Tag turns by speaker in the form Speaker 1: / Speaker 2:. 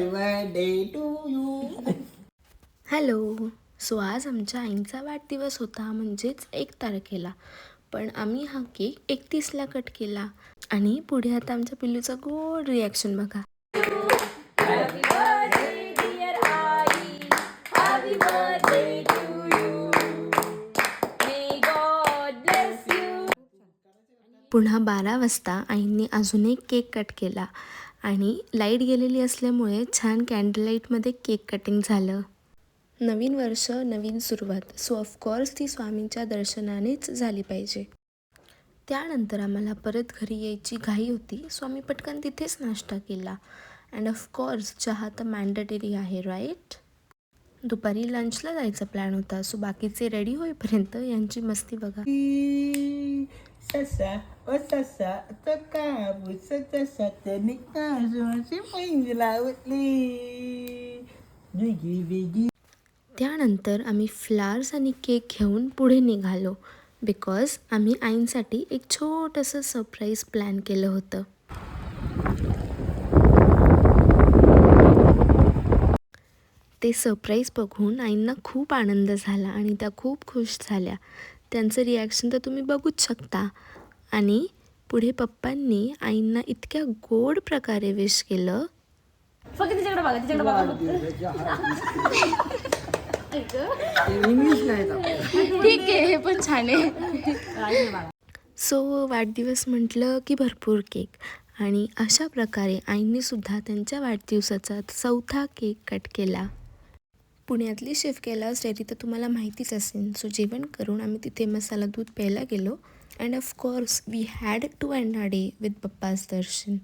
Speaker 1: Birthday to you.
Speaker 2: Hello. So आज आमच्या आईंचा वाढदिवस होता, म्हणजेच 1 तारखेला. पण आम्ही हा केक 31ला कट केला. आणि पुढे आता आमच्या पिल्लूचं गोड रिॲक्शन बघा. पुन्हा 12 वाजता आईंनी अजून एक केक कट केला आणि लाईट गेलेली असल्यामुळे छान कॅन्डल लाईटमध्ये केक कटिंग झालं. नवीन वर्ष, नवीन सुरुवात. सो ऑफकोर्स ती स्वामींच्या दर्शनानेच झाली पाहिजे. त्यानंतर आम्हाला परत घरी यायची घाई होती, सो आम्ही पटकन तिथेच नाश्ता केला. अँड ऑफकोर्स चहा तर मॅन्डेटरी आहे, राईट. दुपारी लंचला जायचा प्लॅन होता, सो बाकीचे रेडी होईपर्यंत यांची मस्ती बघा.
Speaker 1: ससा ओ ससा तो काबूस तसा त्याने काजूची पैंज लावली.
Speaker 2: त्यानंतर आम्ही फ्लावर्स आणि केक घेऊन पुढे निघालो, बिकॉज आम्ही आईंसाठी एक छोटंसं सरप्राईज प्लॅन केलं होतं. ते सरप्राईज बघून आईंना खूप आनंद झाला आणि त्या खूप खुश झाल्या. त्यांचं रिॲक्शन तर तुम्ही बघूच शकता. आणि पुढे पप्पांनी आईंना इतक्या गोड प्रकारे विश केलं.
Speaker 3: फक्त तिच्याकडे बघा, तिच्याकडे बघा.
Speaker 1: इंग्लिश नाही
Speaker 3: ठीक आहे, हे पण छान आहे.
Speaker 2: सो वाढदिवस म्हटलं की भरपूर केक. आणि अशा प्रकारे आईंनीसुद्धा त्यांच्या वाढदिवसाचा 4था केक कट केला. पुण्यातली शेफ कैलास डेअरी तर तुम्हाला माहितीच असेल. सो जेवण करून आम्ही तिथे मसाला दूध प्यायला गेलो. And of course we had to end our day with papa's Darshan.